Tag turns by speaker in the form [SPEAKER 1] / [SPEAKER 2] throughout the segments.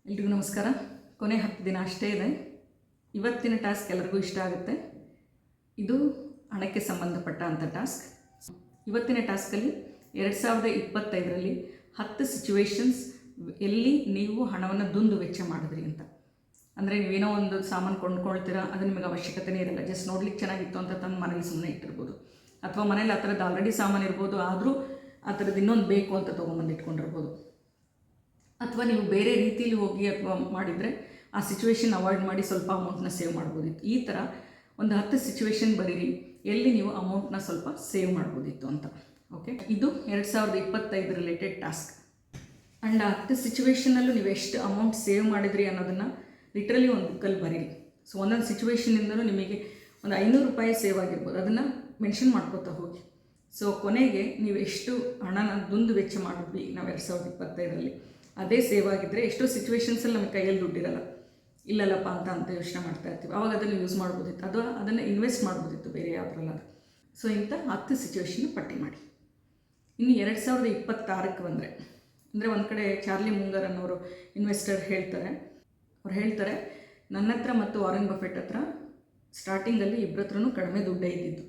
[SPEAKER 1] ಎಲ್ರಿಗೂ ನಮಸ್ಕಾರ. ಕೊನೆ 10 ದಿನ ಅಷ್ಟೇ ಇದೆ. ಇವತ್ತಿನ ಟಾಸ್ಕ್ ಎಲ್ಲರಿಗೂ ಇಷ್ಟ ಆಗುತ್ತೆ. ಇದು ಹಣಕ್ಕೆ ಸಂಬಂಧಪಟ್ಟ ಅಂಥ ಟಾಸ್ಕ್. ಇವತ್ತಿನ ಟಾಸ್ಕಲ್ಲಿ 2025ರಲ್ಲಿ 10 ಸಿಚುವೇಶನ್ಸ್ ಎಲ್ಲಿ ನೀವು ಹಣವನ್ನು ದುಂದು ವೆಚ್ಚ ಮಾಡಿದ್ರಿ ಅಂತ. ಅಂದರೆ ನೀವೇನೋ ಒಂದು ಸಾಮಾನು ಕೊಂಡ್ಕೊಳ್ತೀರಾ, ಅದು ನಿಮಗೆ ಅವಶ್ಯಕತೆನೇ ಇರಲ್ಲ, ಜಸ್ಟ್ ನೋಡ್ಲಿಕ್ಕೆ ಚೆನ್ನಾಗಿತ್ತು ಅಂತ ತಂದು ಮನೇಲಿ ಸುಮ್ಮನೆ ಇಟ್ಟಿರ್ಬೋದು. ಅಥವಾ ಮನೇಲಿ ಆ ಥರದ್ದು ಆಲ್ರೆಡಿ ಸಾಮಾನು ಇರ್ಬೋದು, ಆದರೂ ಆ ಥರದ್ದು ಇನ್ನೊಂದು ಬೇಕು ಅಂತ ತೊಗೊಂಬಂದು ಇಟ್ಕೊಂಡಿರ್ಬೋದು. ಅಥವಾ ನೀವು ಬೇರೆ ರೀತಿಯಲ್ಲಿ ಹೋಗಿ ಅಥವಾ ಮಾಡಿದರೆ ಆ ಸಿಚುವೇಶನ್ ಅವಾಯ್ಡ್ ಮಾಡಿ ಸ್ವಲ್ಪ ಅಮೌಂಟ್ನ ಸೇವ್ ಮಾಡ್ಬೋದಿತ್ತು. ಈ ಥರ ಒಂದು 10 ಸಿಚುವೇಶನ್ ಬರೀರಿ ಎಲ್ಲಿ ನೀವು ಅಮೌಂಟ್ನ ಸ್ವಲ್ಪ ಸೇವ್ ಮಾಡ್ಬೋದಿತ್ತು ಅಂತ. ಓಕೆ, ಇದು 2025 ರಿಲೇಟೆಡ್ ಟಾಸ್ಕ್. ಆ್ಯಂಡ್ ಆ 10 ಸಿಚುವೇಷನಲ್ಲೂ ನೀವು ಎಷ್ಟು ಅಮೌಂಟ್ ಸೇವ್ ಮಾಡಿದ್ರಿ ಅನ್ನೋದನ್ನು ಲಿಟ್ರಲಿ ಒಂದು ಬುಕ್ಕಲ್ಲಿ ಬರೀರಿ. ಸೊ ಒಂದೊಂದು ಸಿಚುವೇಷನಿಂದಲೂ ನಿಮಗೆ ಒಂದು 500 ರೂಪಾಯಿ ಸೇವ್ ಆಗಿರ್ಬೋದು, ಅದನ್ನು ಮೆನ್ಷನ್ ಮಾಡ್ಕೋತಾ ಹೋಗಿ. ಸೊ ಕೊನೆಗೆ ನೀವು ಎಷ್ಟು ಹಣನ ದುಂದು ವೆಚ್ಚ ಮಾಡಿದ್ವಿ ನಾವು 2025ರಲ್ಲಿ, ಅದೇ ಸೇವ್ ಆಗಿದ್ದರೆ ಎಷ್ಟೋ ಸಿಚುವೇಷನ್ಸಲ್ಲಿ ನಮಗೆ ಕೈಯಲ್ಲಿ ದುಡ್ಡಿರಲ್ಲ, ಇಲ್ಲಲ್ಲಪ್ಪ ಅಂತ ಯೋಚನೆ ಮಾಡ್ತಾ ಇರ್ತೀವಿ. ಆವಾಗ ಅದನ್ನು ಯೂಸ್ ಮಾಡ್ಬೋದಿತ್ತು, ಅಥವಾ ಅದನ್ನು ಇನ್ವೆಸ್ಟ್ ಮಾಡ್ಬೋದಿತ್ತು ಬೇರೆ ಯಾವುದ್ರಲ್ಲಾದ್ರು. ಸೊ ಇಂಥ 10 ಸಿಚುವೇಷನ್ ಪಟ್ಟಿ ಮಾಡಿ. ಇನ್ನು 2026ಕ್ಕೆ ಬಂದರೆ, ಅಂದರೆ ಒಂದು ಕಡೆ ಚಾರ್ಲಿ ಮುಂಗರ್ ಅನ್ನೋರು ಇನ್ವೆಸ್ಟರ್ ಹೇಳ್ತಾರೆ, ಅವ್ರು ಹೇಳ್ತಾರೆ, ನನ್ನ ಹತ್ರ ಮತ್ತು ವಾರೆನ್ ಬಫೆಟ್ ಹತ್ರ ಸ್ಟಾರ್ಟಿಂಗಲ್ಲಿ ಇಬ್ಬರ ಹತ್ರನೂ ಕಡಿಮೆ ದುಡ್ಡೇ ಇದ್ದಿದ್ದು.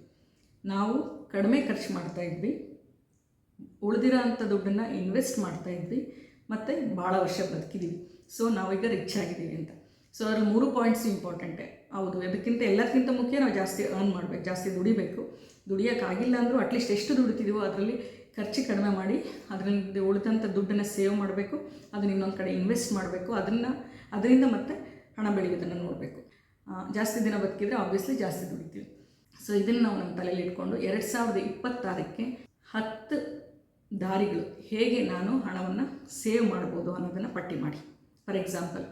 [SPEAKER 1] ನಾವು ಕಡಿಮೆ ಖರ್ಚು ಮಾಡ್ತಾಯಿದ್ವಿ, ಉಳಿದಿರೋ ಅಂಥ ದುಡ್ಡನ್ನು ಇನ್ವೆಸ್ಟ್ ಮಾಡ್ತಾಯಿದ್ವಿ, ಮತ್ತು ಭಾಳ ವರ್ಷ ಬದುಕಿದ್ದೀವಿ. ಸೊ ನಾವೀಗ ರಿಚ್ ಆಗಿದ್ದೀವಿ ಅಂತ. ಸೊ ಅದ್ರಲ್ಲಿ 3 ಪಾಯಿಂಟ್ಸ್ ಇಂಪಾರ್ಟೆಂಟೇ. ಹೌದು, ಅದಕ್ಕಿಂತ ಎಲ್ಲದಕ್ಕಿಂತ ಮುಖ್ಯ ನಾವು ಜಾಸ್ತಿ ಅರ್ನ್ ಮಾಡಬೇಕು, ಜಾಸ್ತಿ ದುಡಿಬೇಕು. ದುಡಿಯೋಕ್ಕಾಗಿಲ್ಲ ಅಂದರೂ ಅಟ್ಲೀಸ್ಟ್ ಎಷ್ಟು ದುಡಿತಿದ್ದೀವೋ ಅದರಲ್ಲಿ ಖರ್ಚು ಕಡಿಮೆ ಮಾಡಿ ಅದರಲ್ಲಿ ಉಳಿದಂಥ ದುಡ್ಡನ್ನು ಸೇವ್ ಮಾಡಬೇಕು, ಅದನ್ನ ಇನ್ನೊಂದು ಕಡೆ ಇನ್ವೆಸ್ಟ್ ಮಾಡಬೇಕು, ಅದರಿಂದ ಮತ್ತೆ ಹಣ ಬೆಳೆಯೋದನ್ನು ನೋಡಬೇಕು. ಜಾಸ್ತಿ ದಿನ ಬದುಕಿದ್ರೆ ಆಬ್ವಿಯಸ್ಲಿ ಜಾಸ್ತಿ ದುಡಿತೀವಿ. ಸೊ ಇದನ್ನು ನಾವು ನಮ್ಮ ತಲೆಯಲ್ಲಿ ಇಟ್ಕೊಂಡು 2026ಕ್ಕೆ 10 ದಾರಿಗಳು ಹೇಗೆ ನಾನು ಹಣವನ್ನು ಸೇವ್ ಮಾಡ್ಬೋದು ಅನ್ನೋದನ್ನು ಪಟ್ಟಿ ಮಾಡಿ. ಫಾರ್ ಎಕ್ಸಾಂಪಲ್,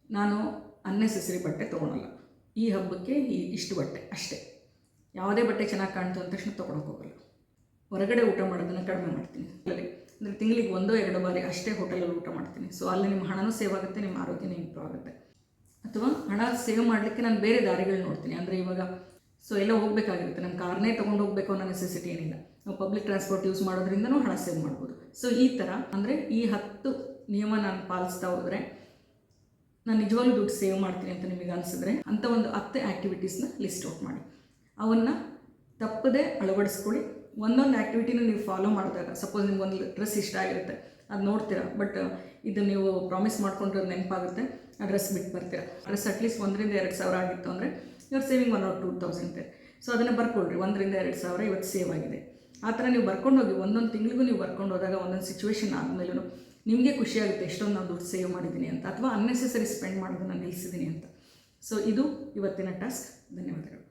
[SPEAKER 1] ನಾನು ಅನ್ನೆಸೆಸರಿ ಬಟ್ಟೆ ತೊಗೊಳಲ್ಲ, ಈ ಹಬ್ಬಕ್ಕೆ ಇಷ್ಟು ಬಟ್ಟೆ ಅಷ್ಟೇ. ಯಾವುದೇ ಬಟ್ಟೆ ಚೆನ್ನಾಗಿ ಕಾಣ್ತು ಅಂದ ತಕ್ಷಣ ತೊಗೊಳಕ್ಕೆ ಹೋಗಲ್ಲ. ಹೊರಗಡೆ ಊಟ ಮಾಡೋದನ್ನು ಕಡಿಮೆ ಮಾಡ್ತೀನಿ. ಅಂದರೆ ತಿಂಗಳಿಗೆ 1-2 ಬಾರಿ ಅಷ್ಟೇ ಹೋಟೆಲಲ್ಲಿ ಊಟ ಮಾಡ್ತೀನಿ. ಸೊ ಅಲ್ಲಿ ನಿಮ್ಮ ಹಣನೂ ಸೇವ್ ಆಗುತ್ತೆ, ನಿಮ್ಮ ಆರೋಗ್ಯನೂ ಇಂಪ್ರೂವ್ ಆಗುತ್ತೆ. ಅಥವಾ ಹಣ ಸೇವ್ ಮಾಡಲಿಕ್ಕೆ ನಾನು ಬೇರೆ ದಾರಿಗಳು ನೋಡ್ತೀನಿ. ಅಂದರೆ ಇವಾಗ ಎಲ್ಲ ಹೋಗಬೇಕಾಗಿರುತ್ತೆ, ನಮ್ಮ ಕಾರ್ನೇ ತೊಗೊಂಡು ಹೋಗಬೇಕು ಅನ್ನೋ ನೆಸೆಸಿಟಿ ಏನಿಲ್ಲ, ನಾವು ಪಬ್ಲಿಕ್ ಟ್ರಾನ್ಸ್ಪೋರ್ಟ್ ಯೂಸ್ ಮಾಡೋದ್ರಿಂದನೂ ಹಣ ಸೇವ್ ಮಾಡ್ಬೋದು. ಸೊ ಈ ಥರ ಅಂದರೆ ಈ 10 ನಿಯಮ ನಾನು ಪಾಲಿಸ್ತಾ ಹೋದರೆ ನಾನು ನಿಜವಾಗ್ಲೂ ದುಡ್ಡು ಸೇವ್ ಮಾಡ್ತೀನಿ ಅಂತ ನಿಮಗೆ ಅನಿಸಿದ್ರೆ ಅಂಥ ಒಂದು 10 ಆ್ಯಕ್ಟಿವಿಟೀಸ್ನ ಲಿಸ್ಟ್ ಔಟ್ ಮಾಡಿ, ಅವನ್ನು ತಪ್ಪದೇ ಅಳವಡಿಸ್ಕೊಳ್ಳಿ. ಒಂದೊಂದು ಆ್ಯಕ್ಟಿವಿಟಿನೂ ನೀವು ಫಾಲೋ ಮಾಡಿದಾಗ, ಸಪೋಸ್ ನಿಮ್ಗೊಂದು ಡ್ರೆಸ್ ಇಷ್ಟ ಆಗಿರುತ್ತೆ, ಅದು ನೋಡ್ತೀರಾ, ಬಟ್ ಇದು ನೀವು ಪ್ರಾಮಿಸ್ ಮಾಡ್ಕೊಂಡಿರೋದು ನೆನಪಾಗುತ್ತೆ, ಆ ಡ್ರೆಸ್ ಬಿಟ್ಟು ಬರ್ತೀರಾ. ಡ್ರೆಸ್ ಅಟ್ಲೀಸ್ಟ್ 1,000-2,000 ಆಗಿತ್ತು ಅಂದರೆ ಯುವರ್ ಸೇವಿಂಗ್ 1 or 2,000 ಇದೆ. ಸೊ ಅದನ್ನು ಬರ್ಕೊಳ್ರಿ, 1,000-2,000 ಇವತ್ತು ಸೇವ್ ಆಗಿದೆ. ಆ ಥರ ನೀವು ಬರ್ಕೊಂಡು ಹೋಗಿ, ಒಂದೊಂದು ತಿಂಗಳಿಗೂ ನೀವು ಬರ್ಕೊಂಡು ಹೋದಾಗ ಒಂದೊಂದು ಸಿಚುವೇಶನ್ ಆದಮೇಲೂ ನಿಮಗೆ ಖುಷಿಯಾಗುತ್ತೆ ಎಷ್ಟೊಂದು ನಾವು ದುಡ್ಡು ಸೇವ್ ಮಾಡಿದ್ದೀನಿ ಅಂತ, ಅಥವಾ ಅನ್ನೆಸೆಸರಿ ಸ್ಪೆಂಡ್ ಮಾಡೋದನ್ನು ನಿಲ್ಲಿಸಿದ್ದೀನಿ ಅಂತ. ಸೊ ಇದು ಇವತ್ತಿನ ಟಾಸ್ಕ್. ಧನ್ಯವಾದಗಳು.